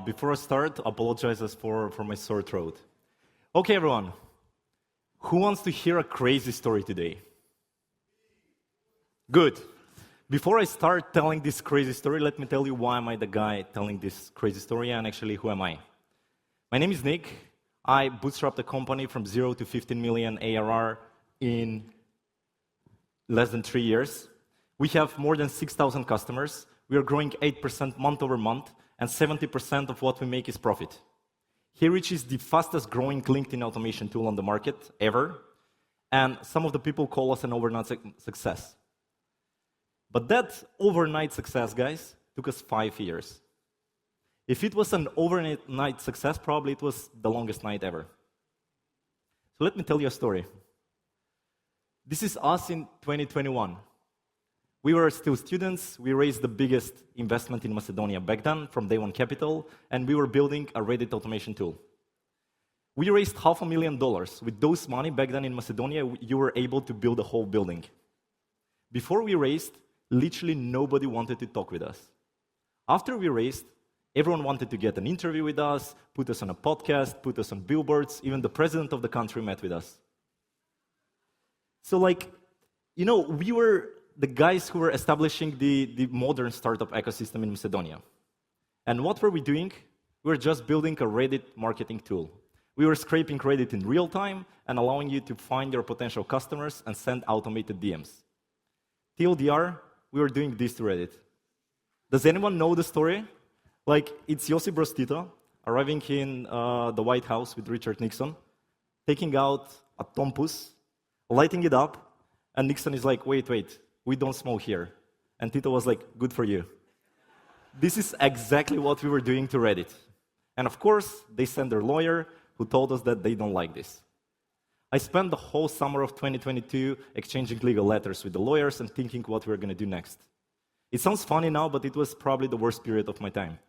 Before I start, apologizes for my sore throat. Okay, everyone. Who wants to hear a crazy story today? Good. Before I start telling this crazy story, let me tell you why am I the guy telling this crazy story, and actually, who am I? My name is Nick. I bootstrapped a company from 0 to 15 million ARR in less than 3 years. We have more than 6,000 customers. We are growing 8% month over month, and 70% of what we make is profit. HeyReach is the fastest growing LinkedIn automation tool on the market ever, and some of the people call us an overnight success. But that overnight success, guys, took us 5 years. If it was an overnight success, probably it was the longest night ever. So let me tell you a story. This is us in 2021. We were still students. We raised the biggest investment in Macedonia back then from Day One Capital, and we were building a Reddit automation tool. We raised $500,000. With those money back then in Macedonia, you were able to build a whole building. Before we raised, literally nobody wanted to talk with us. After we raised, everyone wanted to get an interview with us, put us on a podcast, put us on billboards. Even the president of the country met with us. So, we were the guys who were establishing the modern startup ecosystem in Macedonia. And what were we doing? We were just building a Reddit marketing tool. We were scraping Reddit in real time and allowing you to find your potential customers and send automated DMs. TLDR, we were doing this to Reddit. Does anyone know the story? It's Josip Broz Tito arriving in the White House with Richard Nixon, taking out a Tompus, lighting it up, and Nixon is like, wait, we don't smoke here. And Tito was like, good for you. This is exactly what we were doing to Reddit. And of course, they sent their lawyer, who told us that they don't like this. I spent the whole summer of 2022 exchanging legal letters with the lawyers and thinking what we were going to do next. It sounds funny now, but it was probably the worst period of my time.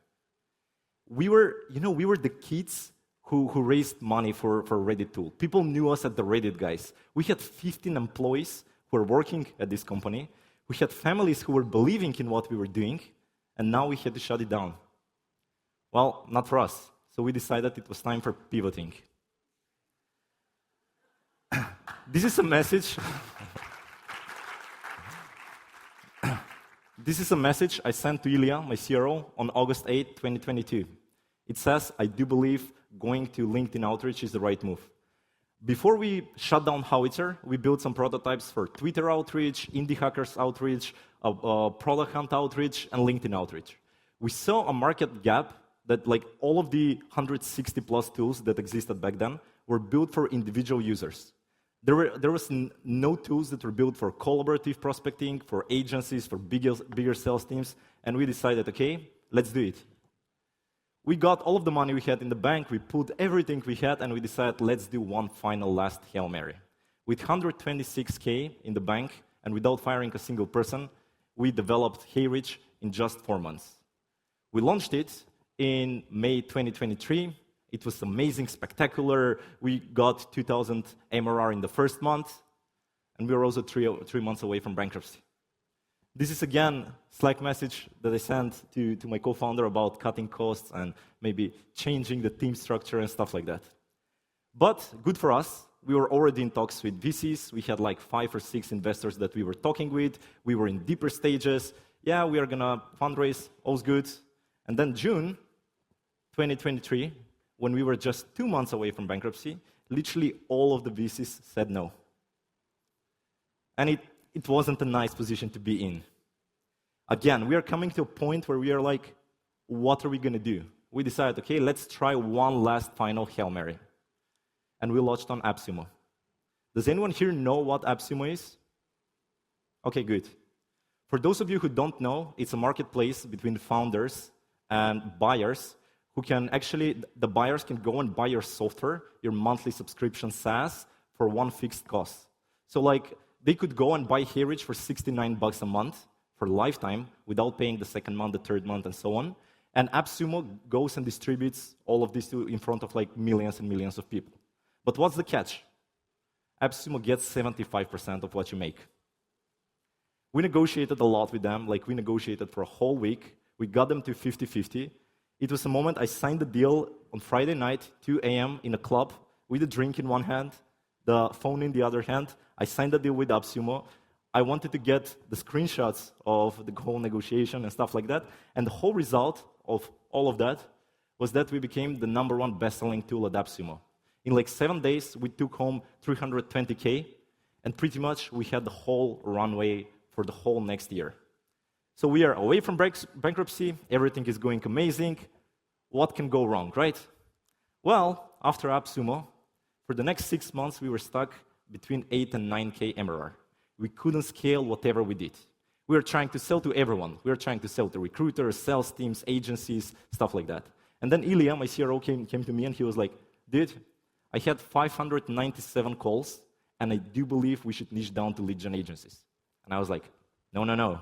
We were the kids who raised money for a Reddit tool. People knew us as the Reddit guys. We had 15 employees who were working at this company. We had families who were believing in what we were doing, and now we had to shut it down. Well, not for us. So we decided it was time for pivoting. This is a message. This is a message I sent to Ilya, my CRO, on August 8, 2022. It says, I do believe going to LinkedIn outreach is the right move. Before we shut down Howitzer, we built some prototypes for Twitter outreach, Indie Hackers outreach, Product Hunt outreach, and LinkedIn outreach. We saw a market gap that all of the 160 plus tools that existed back then were built for individual users. There was no tools that were built for collaborative prospecting, for agencies, for bigger sales teams, and we decided, okay, let's do it. We got all of the money we had in the bank, we put everything we had, and we decided, let's do one final last Hail Mary. With $126K in the bank, and without firing a single person, we developed HeyReach in just 4 months. We launched it in May 2023. It was amazing, spectacular. We got 2,000 MRR in the first month, and we were also 3 months away from bankruptcy. This is, again, Slack message that I sent to my co-founder about cutting costs and maybe changing the team structure and stuff like that. But good for us. We were already in talks with VCs. We had 5 or 6 investors that we were talking with. We were in deeper stages. Yeah, we are going to fundraise. All's good. And then June 2023, when we were just 2 months away from bankruptcy, literally all of the VCs said no. And it wasn't a nice position to be in. Again, we are coming to a point where we are like, what are we going to do? We decided, okay, let's try one last final Hail Mary. And we launched on AppSumo. Does anyone here know what AppSumo is? Okay, good. For those of you who don't know, it's a marketplace between founders and buyers who can the buyers can go and buy your software, your monthly subscription SaaS, for one fixed cost. So they could go and buy HeyReach for $69 a month for lifetime without paying the second month, the third month, and so on. And AppSumo goes and distributes all of this in front of millions and millions of people. But what's the catch? AppSumo gets 75% of what you make. We negotiated a lot with them. We negotiated for a whole week. We got them to 50-50. It was a moment I signed the deal on Friday night, 2 a.m. in a club, with a drink in one hand, the phone in the other hand. I signed the deal with AppSumo. I wanted to get the screenshots of the whole negotiation and stuff like that. And the whole result of all of that was that we became the #1 best-selling tool at AppSumo. In like 7 days, we took home 320K, and pretty much we had the whole runway for the whole next year. So we are away from bankruptcy, everything is going amazing. What can go wrong, right? Well, after AppSumo, for the next 6 months, we were stuck between 8 and 9K MRR. We couldn't scale whatever we did. We were trying to sell to everyone. We were trying to sell to recruiters, sales teams, agencies, stuff like that. And then Ilya, my CRO, came to me and he was like, dude, I had 597 calls, and I do believe we should niche down to lead gen agencies. And I was like, no.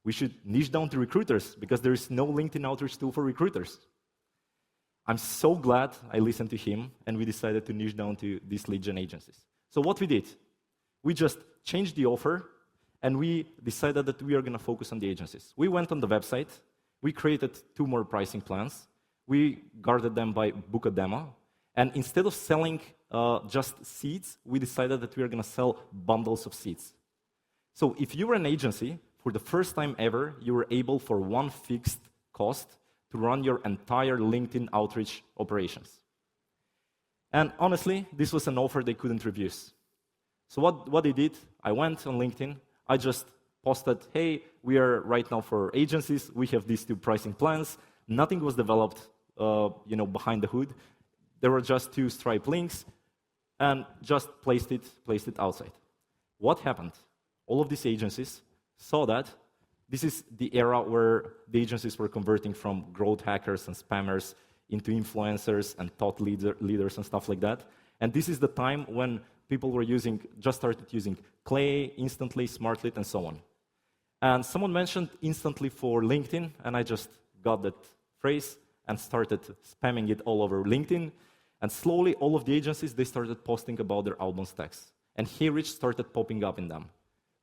We should niche down to recruiters because there is no LinkedIn outreach tool for recruiters. I'm so glad I listened to him, and we decided to niche down to these lead gen agencies. So what we did, we just changed the offer, and we decided that we are going to focus on the agencies. We went on the website, we created 2 more pricing plans, we guarded them by book a demo, and instead of selling just seats, we decided that we are going to sell bundles of seats. So if you were an agency, for the first time ever, you were able for one fixed cost to run your entire LinkedIn outreach operations. And honestly, this was an offer they couldn't refuse. So what they did, I went on LinkedIn, I just posted, hey, we are right now for agencies, we have these 2 pricing plans. Nothing was developed behind the hood. There were just 2 Stripe links, and just placed it outside. What happened? All of these agencies saw that this is the era where the agencies were converting from growth hackers and spammers into influencers and thought leaders and stuff like that. And this is the time when people were just started using Clay, Instantly, Smartly, and so on. And someone mentioned Instantly for LinkedIn, and I just got that phrase and started spamming it all over LinkedIn. And slowly, all of the agencies, they started posting about their outbound stacks. And HeyReach started popping up in them.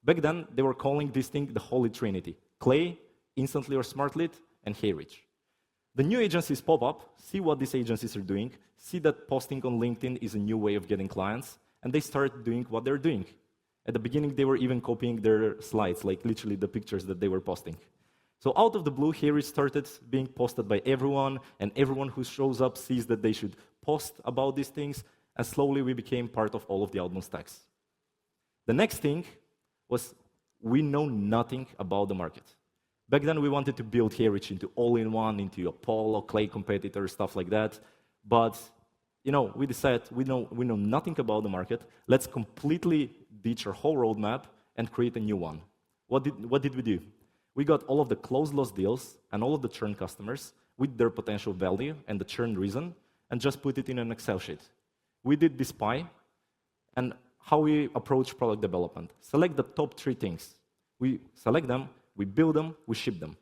Back then, they were calling this thing the Holy Trinity: Clay, Instantly or Smartly, and HeyReach. The new agencies pop up, see what these agencies are doing, see that posting on LinkedIn is a new way of getting clients, and they start doing what they're doing. At the beginning, they were even copying their slides, like literally the pictures that they were posting. So out of the blue, HeyReach started being posted by everyone, and everyone who shows up sees that they should post about these things, and slowly we became part of all of the outbound stacks. The next thing was we know nothing about the market. Back then, we wanted to build HeyReach into all-in-one, into Apollo, Clay competitor, stuff like that. But we decided we know nothing about the market. Let's completely ditch our whole roadmap and create a new one. What did we do? We got all of the closed-loss deals and all of the churn customers with their potential value and the churn reason, and just put it in an Excel sheet. We did this pie, and how we approach product development. Select the top 3 things. We select them, we build them, we ship them.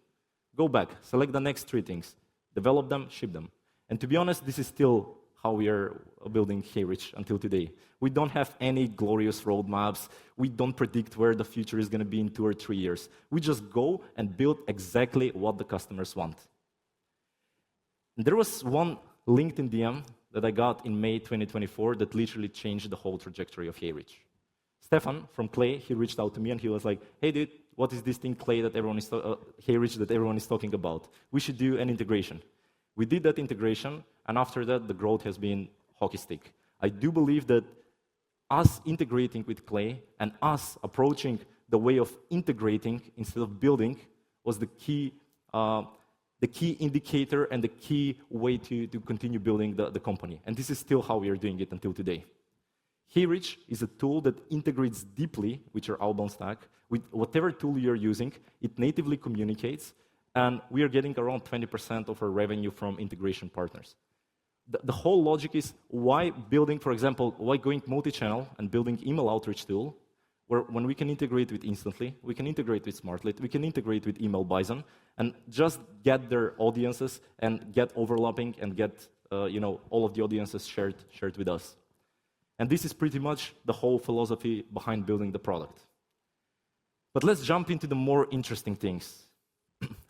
Go back, select the next 3 things, develop them, ship them. And to be honest, this is still how we are building HeyReach until today. We don't have any glorious roadmaps. We don't predict where the future is going to be in 2 or 3 years. We just go and build exactly what the customers want. And there was one LinkedIn DM that I got in May 2024 that literally changed the whole trajectory of HeyReach. Stefan from Clay, he reached out to me and he was like, hey dude, what is this thing Clay that HeyReach that everyone is talking about? We should do an integration. We did that integration, and after that, the growth has been hockey stick. I do believe that us integrating with Clay and us approaching the way of integrating instead of building was the key indicator and the key way to continue building the company. And this is still how we are doing it until today. HeyReach is a tool that integrates deeply with your outbound stack. With whatever tool you're using, it natively communicates, and we are getting around 20% of our revenue from integration partners. The whole logic is why building, for example, why going multi-channel and building email outreach tool, where when we can integrate with Instantly, we can integrate with Smartly, we can integrate with Email Bison, and just get their audiences and get overlapping and get all of the audiences shared with us. And this is pretty much the whole philosophy behind building the product. But let's jump into the more interesting things.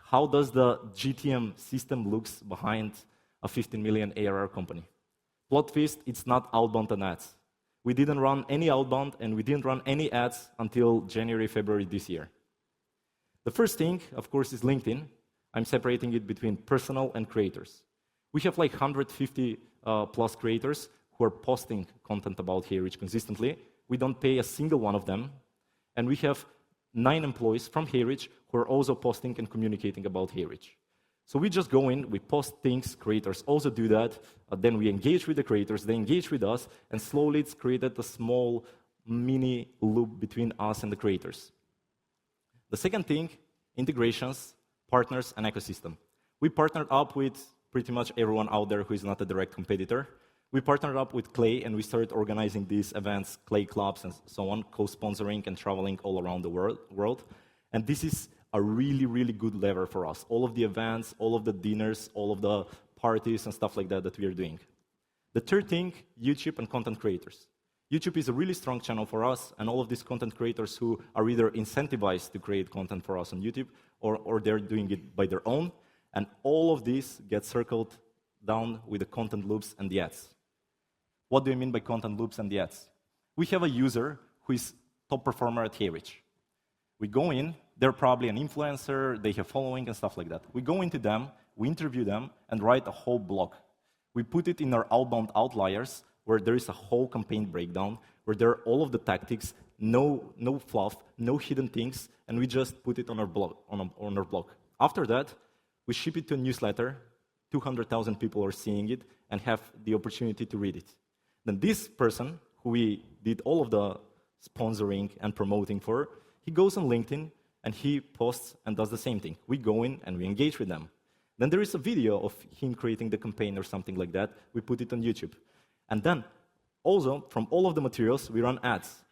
how does the GTM system looks behind a 15 million ARR company. Plot twist, it's not outbound and ads. We didn't run any outbound, and we didn't run any ads until January, February this year. The first thing, of course, is LinkedIn. I'm separating it between personal and creators. We have like 150 plus creators who are posting content about HeyReach consistently. We don't pay a single one of them. And we have 9 employees from HeyReach who are also posting and communicating about HeyReach. So we just go in, we post things, creators also do that, then we engage with the creators, they engage with us, and slowly it's created a small mini loop between us and the creators. The second thing, integrations, partners, and ecosystem. We partnered up with pretty much everyone out there who is not a direct competitor. We partnered up with Clay, and we started organizing these events, Clay clubs and so on, co-sponsoring and traveling all around the world. And this is a really, really good lever for us. All of the events, all of the dinners, all of the parties and stuff like that that we are doing. The third thing, YouTube and content creators. YouTube is a really strong channel for us, and all of these content creators who are either incentivized to create content for us on YouTube, or they're doing it by their own, and all of this gets circled down with the content loops and the ads. What do I mean by content loops and the ads? We have a user who is top performer at HeyReach. We go in, they're probably an influencer, they have following and stuff like that. We go into them, we interview them, and write a whole blog. We put it in our outbound outliers, where there is a whole campaign breakdown, where there are all of the tactics, no fluff, no hidden things, and we just put it on our blog. After that, we ship it to a newsletter. 200,000 people are seeing it and have the opportunity to read it. Then this person, who we did all of the sponsoring and promoting for, he goes on LinkedIn and he posts and does the same thing. We go in and we engage with them. Then there is a video of him creating the campaign or something like that. We put it on YouTube. And then, also, from all of the materials, we run ads.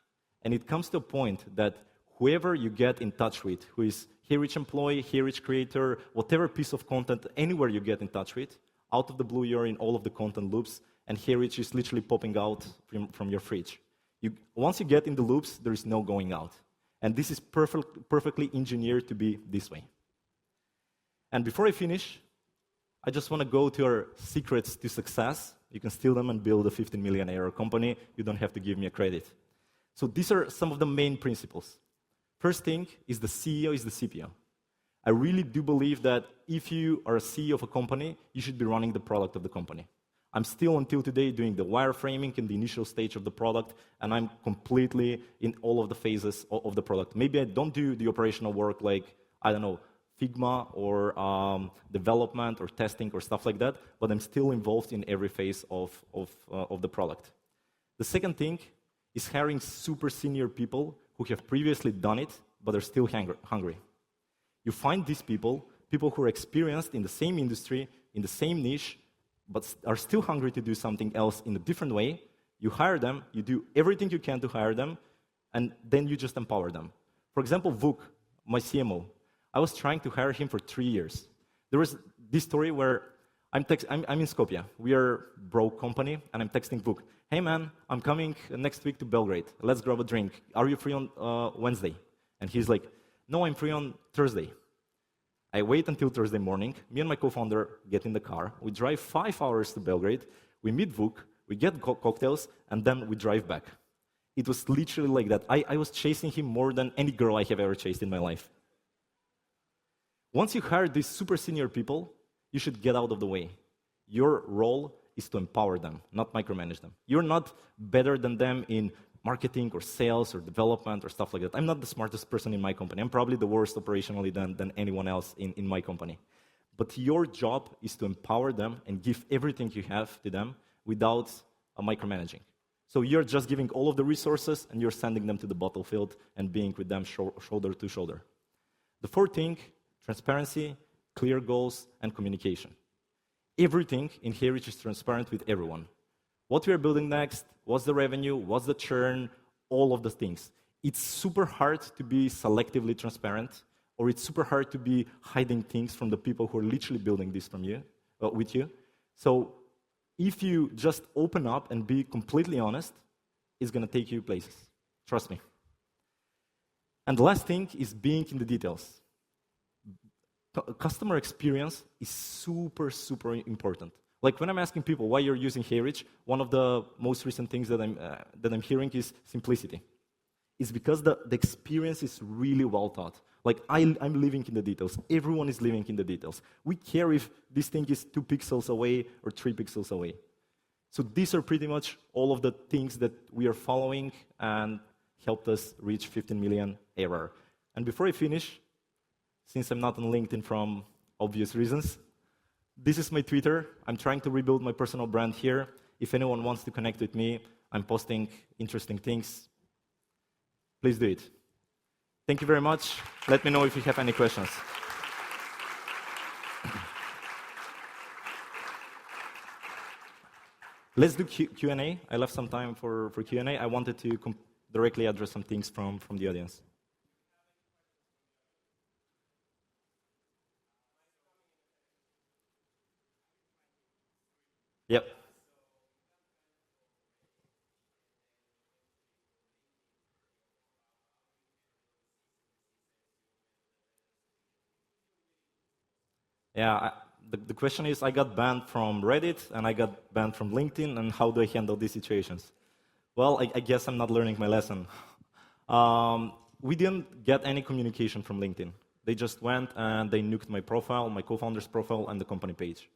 And it comes to a point that whoever you get in touch with, who is HeyReach employee, HeyReach creator, whatever piece of content, anywhere you get in touch with, out of the blue, you're in all of the content loops, and HeyReach is literally popping out from your fridge. Once you get in the loops, there is no going out. And this is perfectly engineered to be this way. And before I finish, I just want to go to our secrets to success. You can steal them and build a 15 million ARR company. You don't have to give me a credit. So these are some of the main principles. First thing is the CEO is the CPO. I really do believe that if you are a CEO of a company, you should be running the product of the company. I'm still, until today, doing the wireframing in the initial stage of the product, and I'm completely in all of the phases of the product. Maybe I don't do the operational work like, I don't know, Figma or development or testing or stuff like that, but I'm still involved in every phase of the product. The second thing is hiring super senior people who have previously done it, but are still hungry. You find these people who are experienced in the same industry, in the same niche, but are still hungry to do something else in a different way. You hire them, you do everything you can to hire them, and then you just empower them. For example, Vuk, my CMO, I was trying to hire him for 3 years. There was this story where I'm in Skopje. We are a broke company, and I'm texting Vuk, hey man, I'm coming next week to Belgrade. Let's grab a drink. Are you free on Wednesday? And he's like, no, I'm free on Thursday. I wait until Thursday morning. Me and my co-founder get in the car. We drive 5 hours to Belgrade. We meet Vuk. We get cocktails, and then we drive back. It was literally like that. I was chasing him more than any girl I have ever chased in my life. Once you hire these super senior people, you should get out of the way. Your role is to empower them, not micromanage them. You're not better than them in marketing or sales or development or stuff like that. I'm not the smartest person in my company. I'm probably the worst operationally than anyone else in my company. But your job is to empower them and give everything you have to them without micromanaging. So you're just giving all of the resources and you're sending them to the battlefield and being with them shoulder to shoulder. The fourth thing, transparency, clear goals, and communication. Everything in HeyReach is transparent with everyone. What we are building next, what's the revenue, what's the churn, all of the things. It's super hard to be selectively transparent, or it's super hard to be hiding things from the people who are literally building this with you. So if you just open up and be completely honest, it's going to take you places. Trust me. And the last thing is being in the details. customer experience is super, super important. Like when I'm asking people why you're using HeyReach, one of the most recent things that I'm hearing is simplicity. It's because the experience is really well thought. Like I'm living in the details. Everyone is living in the details. We care if this thing is 2 pixels away or 3 pixels away. So these are pretty much all of the things that we are following and helped us reach 15 million ARR. And before I finish, since I'm not on LinkedIn from obvious reasons, this is my Twitter. I'm trying to rebuild my personal brand here. If anyone wants to connect with me, I'm posting interesting things. Please do it. Thank you very much. Let me know if you have any questions. Let's do Q&A. I left some time for Q&A. I wanted to directly address some things from the audience. Yep. Yeah, the question is, I got banned from Reddit, and I got banned from LinkedIn, and how do I handle these situations? Well, I guess I'm not learning my lesson. We didn't get any communication from LinkedIn. They just went and they nuked my profile, my co-founder's profile, and the company page.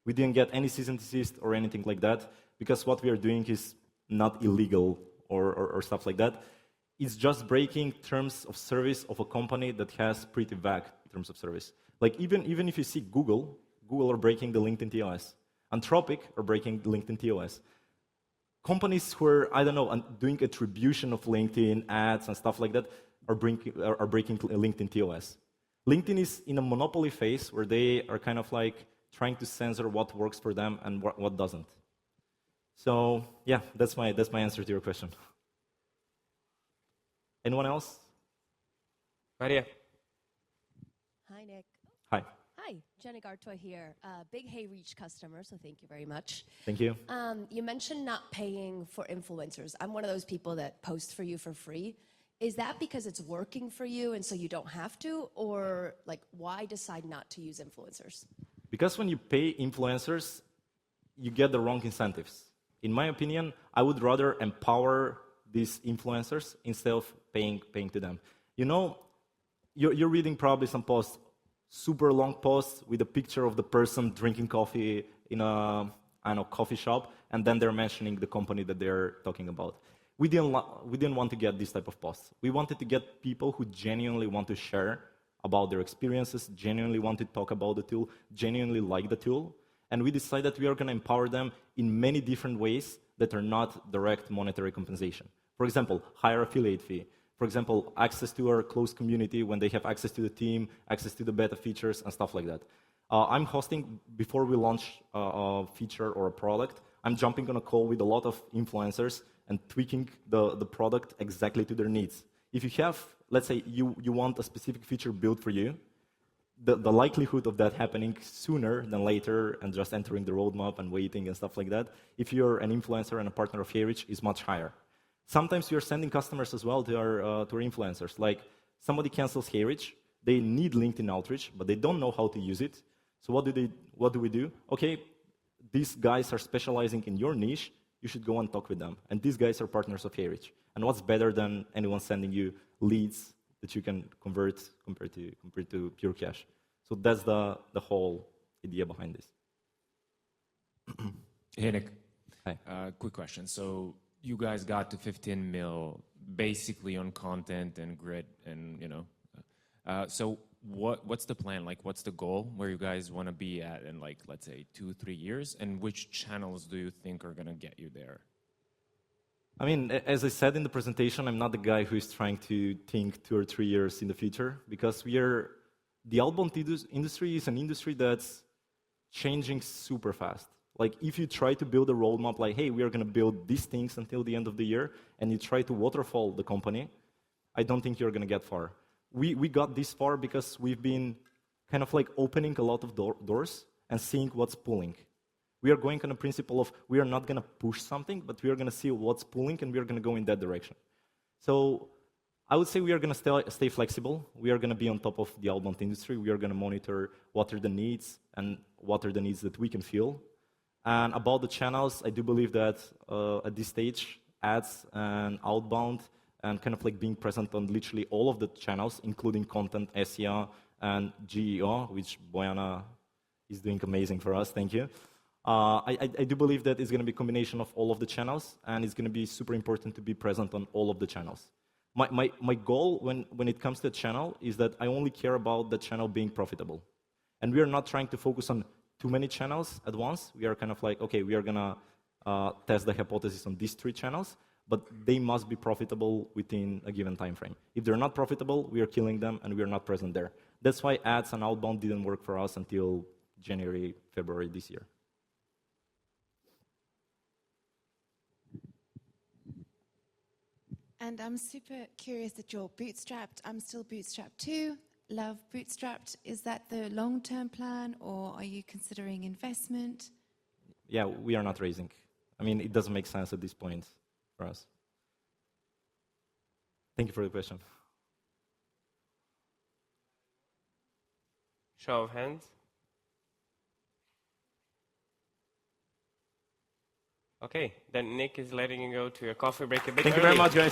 We didn't get any cease and desist or anything like that, because what we are doing is not illegal or stuff like that. It's just breaking terms of service of a company that has pretty vague terms of service. Like even if you see Google are breaking the LinkedIn TOS. Anthropic are breaking the LinkedIn TOS. Companies who are, I don't know, doing attribution of LinkedIn ads and stuff like that are breaking LinkedIn TOS. LinkedIn is in a monopoly phase where they are kind of like trying to censor what works for them and what doesn't. So yeah, that's my answer to your question. Anyone else? Right here. Hi, Nick. Hi. Hi, Jenny Gartoy here. Big HeyReach customer, so thank you very much. Thank you. You mentioned not paying for influencers. I'm one of those people that post for you for free. Is that because it's working for you and so you don't have to? Or like, why decide not to use influencers? Because when you pay influencers, you get the wrong incentives. In my opinion, I would rather empower these influencers instead of paying to them. You know, you're reading probably some posts, super long posts with a picture of the person drinking coffee in a coffee shop, and then they're mentioning the company that they're talking about. We didn't want to get this type of posts. We wanted to get people who genuinely want to share about their experiences, genuinely want to talk about the tool, genuinely like the tool, and we decided we are going to empower them in many different ways that are not direct monetary compensation. For example, higher affiliate fee. For example, access to our closed community when they have access to the team, access to the beta features, and stuff like that. I'm hosting, before we launch a feature or a product, I'm jumping on a call with a lot of influencers and tweaking the product exactly to their needs. If you have, let's say, you want a specific feature built for you, the likelihood of that happening sooner than later and just entering the roadmap and waiting and stuff like that, if you're an influencer and a partner of HeyReach, is much higher. Sometimes you're sending customers as well to our influencers. Like somebody cancels HeyReach, they need LinkedIn outreach, but they don't know how to use it. So what do we do? Okay, these guys are specializing in your niche. You should go and talk with them. And these guys are partners of HeyReach. And what's better than anyone sending you leads that you can convert compared to pure cash? So that's the whole idea behind this. Hey, Nick. Hi. Quick question. So you guys got to 15 mil basically on content and grid and, so what's the plan? Like, what's the goal where you guys want to be at in, like, let's say 2-3 years? And which channels do you think are going to get you there? I mean, as I said in the presentation, I'm not the guy who is trying to think 2 or 3 years in the future, because the outbound industry is an industry that's changing super fast. Like, if you try to build a roadmap like, hey, we are going to build these things until the end of the year, and you try to waterfall the company, I don't think you're going to get far. We got this far because we've been kind of like opening a lot of doors and seeing what's pulling. We are going on a principle of we are not going to push something, but we are going to see what's pulling, and we are going to go in that direction. So I would say we are going to stay flexible. We are going to be on top of the outbound industry. We are going to monitor what are the needs and what are the needs that we can fill. And about the channels, I do believe that at this stage, ads and outbound and kind of like being present on literally all of the channels, including content, SEO, and GEO, which Bojana is doing amazing for us, thank you. I do believe that it's going to be a combination of all of the channels, and it's going to be super important to be present on all of the channels. My goal when it comes to a channel is that I only care about the channel being profitable. And we are not trying to focus on too many channels at once. We are kind of like, okay, we are going to test the hypothesis on these 3 channels, but they must be profitable within a given time frame. If they're not profitable, we are killing them, and we are not present there. That's why ads and outbound didn't work for us until January, February this year. And I'm super curious that you're bootstrapped. I'm still bootstrapped too. Love bootstrapped. Is that the long-term plan, or are you considering investment? Yeah, we are not raising. I mean, it doesn't make sense at this point for us. Thank you for the question. Show of hands. Okay, then Nick is letting you go to your coffee break a bit Thank you early. very much, guys.